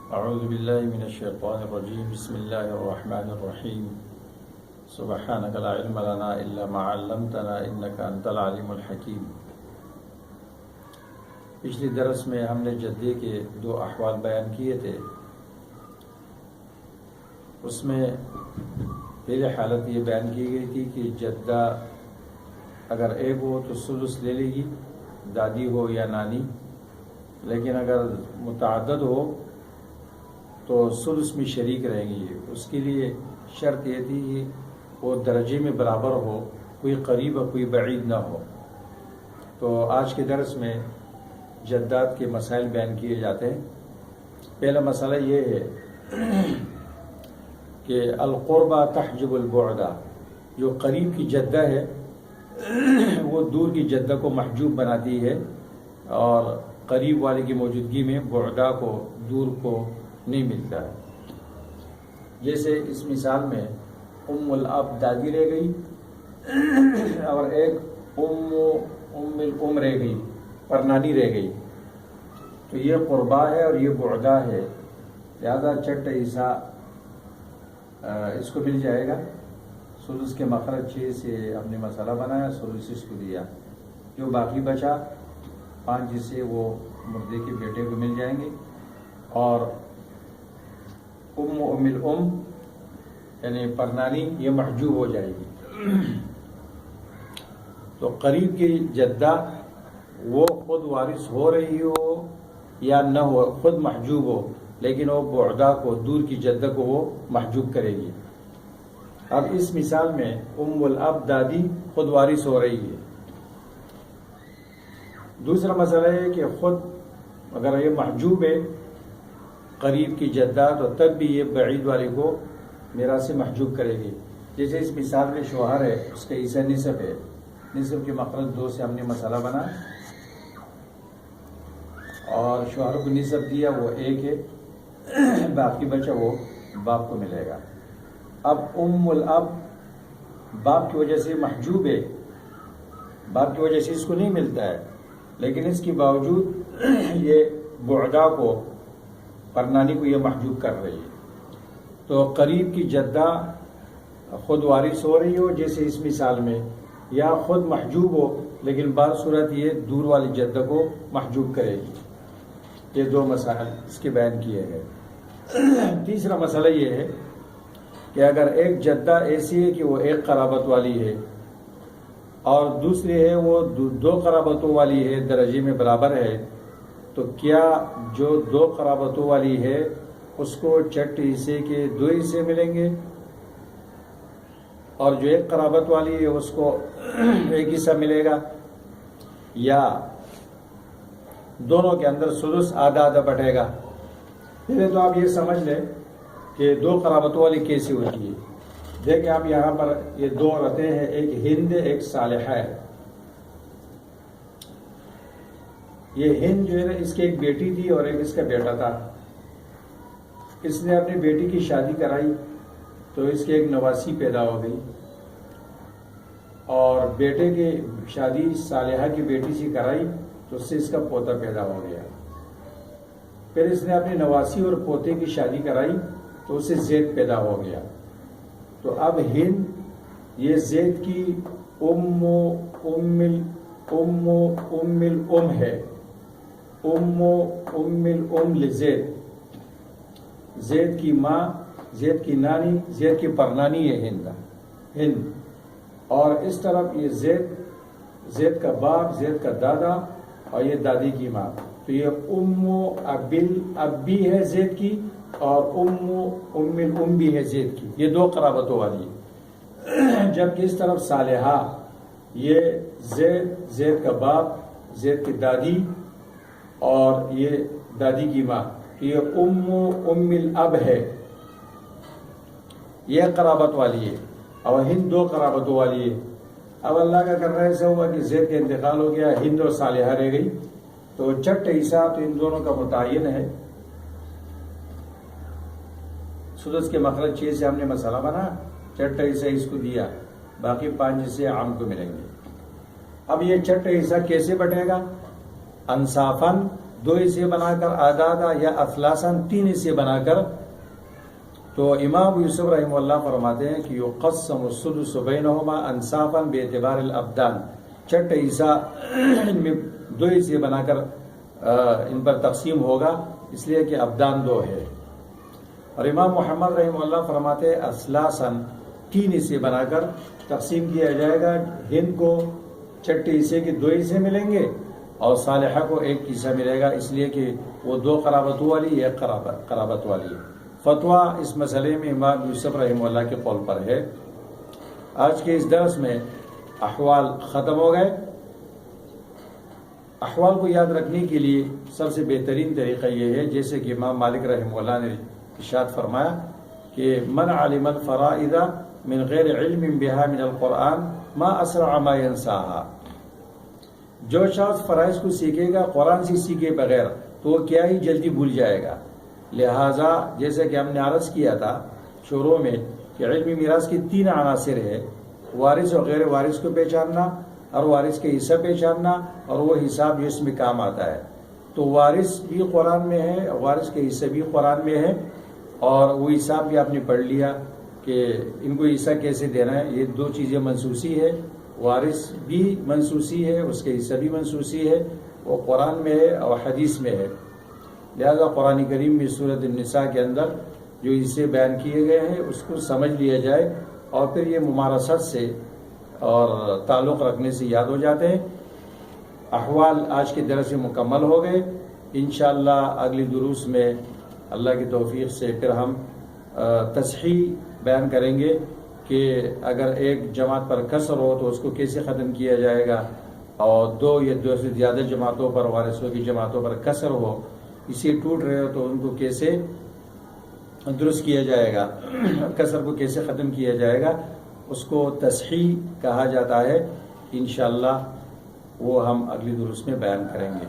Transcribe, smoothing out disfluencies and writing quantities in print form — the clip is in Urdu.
اعوذ باللہ من الشیطان الرجیم بسم اللہ الرحمن الرحیم سبحانک لا علم لنا الا ما علمتنا انک انت العلیم الحکیم۔ پچھلی درس میں ہم نے جدے کے 2 احوال بیان کیے تھے۔ اس میں پہلی حالت یہ بیان کی گئی تھی کہ جدہ اگر ایک ہو تو ثلث لے لے گی، دادی ہو یا نانی، لیکن اگر متعدد ہو تو ثلث میں شریک رہیں گی۔ اس کے لیے شرط یہ تھی کہ وہ درجے میں برابر ہو، کوئی قریب اور کوئی بعید نہ ہو۔ تو آج کے درس میں جدات کے مسائل بیان کیے جاتے ہیں۔ پہلا مسئلہ یہ ہے کہ القربہ تحجب البعدہ، جو قریب کی جدہ ہے وہ دور کی جدہ کو محجوب بناتی ہے، اور قریب والے کی موجودگی میں بعدہ کو، دور کو نہیں ملتا ہے۔ جیسے اس مثال میں ام الاب دادی رہ گئی اور ایک ام الام رہ گئی، پرنانی رہ گئی، تو یہ قربا ہے اور یہ بعدہ ہے، لہذا چٹ حصہ اس کو مل جائے گا۔ ثلث کے مخرج 6 سے ہم نے مسئلہ بنایا، ثلث اس کو دیا، جو باقی بچا 5 حصے وہ مردے کے بیٹے کو مل جائیں گے، اور ام الام یعنی پرنانی یہ محجوب ہو جائے گی۔ تو قریب کی جدہ وہ خود وارث ہو رہی ہو یا نہ ہو، خود محجوب ہو، لیکن وہ بعدہ کو، دور کی جدہ کو وہ محجوب کرے گی۔ اب اس مثال میں ام الاب دادی خود وارث ہو رہی ہے۔ دوسرا مسئلہ ہے کہ خود اگر یہ محجوب ہے قریب کی جدہ، تو تب بھی یہ بعید والے کو میراث سے محجوب کرے گی۔ جیسے اس مثال میں شوہر ہے، اس کا حصہ نصف ہے، نصف کے مخرج 2 سے ہم نے مسئلہ بنا، اور شوہر کو نصف دیا وہ 1 ہے، باقی بچہ وہ باپ کو ملے گا۔ اب ام الاب باپ کی وجہ سے محجوب ہے، باپ کی وجہ سے اس کو نہیں ملتا ہے، لیکن اس کے باوجود یہ بعدہ کو، پرنانی کو یہ محجوب کر رہی ہے۔ تو قریب کی جدہ خود وارث ہو رہی ہو جیسے اس مثال میں، یا خود محجوب ہو لیکن بعض صورت یہ دور والی جدہ کو محجوب کرے گی۔ یہ 2 مسائل اس کے بیان کیے گئے۔ تیسرا مسئلہ یہ ہے کہ اگر ایک جدہ ایسی ہے کہ وہ 1 قرابت والی ہے اور دوسری ہے وہ 2 قرابتوں والی ہے، درجے میں برابر ہے، تو کیا جو 2 قرابتوں والی ہے اس کو چٹ حصے کے 2 حصے ملیں گے، اور جو 1 قرابت والی ہے اس کو 1 حصہ ملے گا، یا دونوں کے اندر ثلث آدھا آدھا بٹے گا؟ پہلے تو آپ یہ سمجھ لیں کہ 2 قرابتوں والی کیسی ہوتی ہے۔ دیکھیں آپ یہاں پر یہ 2 عورتیں ہیں، ایک ہند ایک صالحہ ہے۔ یہ ہند جو ہے نا، اس کی ایک بیٹی تھی اور ایک اس کا بیٹا تھا۔ اس نے اپنی بیٹی کی شادی کرائی تو اس کی ایک نواسی پیدا ہو گئی، اور بیٹے کی شادی صالحہ کی بیٹی سے کرائی تو اس سے اس کا پوتا پیدا ہو گیا۔ پھر اس نے اپنی نواسی اور پوتے کی شادی کرائی تو اس سے زید پیدا ہو گیا۔ تو اب ہند یہ زید کی ام الام ہے، ام الام لزید، زید کی ماں، زید کی نانی، زید کی پرنانی ہے ہند، اور اس طرف یہ زید کا باپ، زید کا دادا، اور یہ دادی کی ماں، تو یہ ام ابی ہے زید کی، اور ام الام بھی ہے زید کی، یہ 2 قرابتوں والی ہے۔ جبکہ اس طرف صالحہ یہ زید کا باپ، زید کی دادی، اور یہ دادی کی ماں، یہ ام الاب ہے، یہ قرابت والی ہے، اور ہند 2 قرابتوں والی ہے۔ اب اللہ کا کرنا ایسا ہوا کہ زید کا انتقال ہو گیا، ہند اور صالحہ رہ گئی، تو چٹ حصہ تو ان دونوں کا متعین ہے۔ ثلث کے مخرج 6 سے ہم نے مسئلہ بنا، چٹ حصہ اس کو دیا، باقی 5 حصے عام کو ملیں گے۔ اب یہ چٹ حصہ کیسے بٹے گا؟ انصافاً دو حصے بنا کر آدادا یا اثلاثاً 3 حصے بنا کر، تو امام یوسف رحمہ اللہ فرماتے ہیں کہ یقسم السدس بینہما انصافا باعتبار الابدان، چھٹا حصہ ان میں 2 حصے بنا کر ان پر تقسیم ہوگا، اس لیے کہ ابدان 2 ہے۔ اور امام محمد رحمہ اللہ فرماتے ہیں اثلاثاً 3 حصے بنا کر تقسیم کیا جائے گا، ہند کو چھٹے حصے کے 2 حصے ملیں گے اور صالحہ کو 1 حصہ ملے گا، اس لیے کہ وہ 2 قرابت والی 1 قرابت والی ہے۔ فتویٰ اس مسئلے میں امام یوسف رحمہ اللہ کے قول پر ہے۔ آج کے اس درس میں احوال ختم ہو گئے۔ احوال کو یاد رکھنے کے لیے سب سے بہترین طریقہ یہ ہے، جیسے کہ امام مالک رحمہ اللہ نے ارشاد فرمایا کہ من علم الفرائض من غیر علم بها من القرآن ما اسرع ما ينساها، جو شخص فرائض کو سیکھے گا قرآن سے سیکھے بغیر تو وہ کیا ہی جلدی بھول جائے گا۔ لہٰذا جیسے کہ ہم نے عرض کیا تھا شروع میں کہ علمی میراث کی 3 عناصر ہے، وارث اور غیر وارث کو پہچاننا، اور وارث کے حصہ پہچاننا، اور وہ حساب جو اس میں کام آتا ہے۔ تو وارث بھی قرآن میں ہے، وارث کے حصہ بھی قرآن میں ہے، اور وہ حساب بھی آپ نے پڑھ لیا کہ ان کو حصہ کیسے دینا ہے۔ یہ 2 چیزیں منسوسی ہے، وارث بھی منسوسی ہے، اس کے حصہ بھی منسوسی ہے، وہ قرآن میں ہے اور حدیث میں ہے۔ لہذا قرآن کریم میں سورۃ النساء کے اندر جو حصے بیان کیے گئے ہیں اس کو سمجھ لیا جائے، اور پھر یہ ممارست سے اور تعلق رکھنے سے یاد ہو جاتے ہیں۔ احوال آج کے درس سے مکمل ہو گئے۔ انشاءاللہ اگلی دروس میں اللہ کی توفیق سے پھر ہم تصحیح بیان کریں گے کہ اگر ایک جماعت پر کسر ہو تو اس کو کیسے ختم کیا جائے گا، اور 2 یا 2 سے زیادہ جماعتوں پر، وارثوں کی جماعتوں پر کسر ہو، اسے ٹوٹ رہے ہو تو ان کو کیسے درست کیا جائے گا، کسر کو کیسے ختم کیا جائے گا، اس کو تصحیح کہا جاتا ہے۔ انشاءاللہ وہ ہم اگلی دروس میں بیان کریں گے۔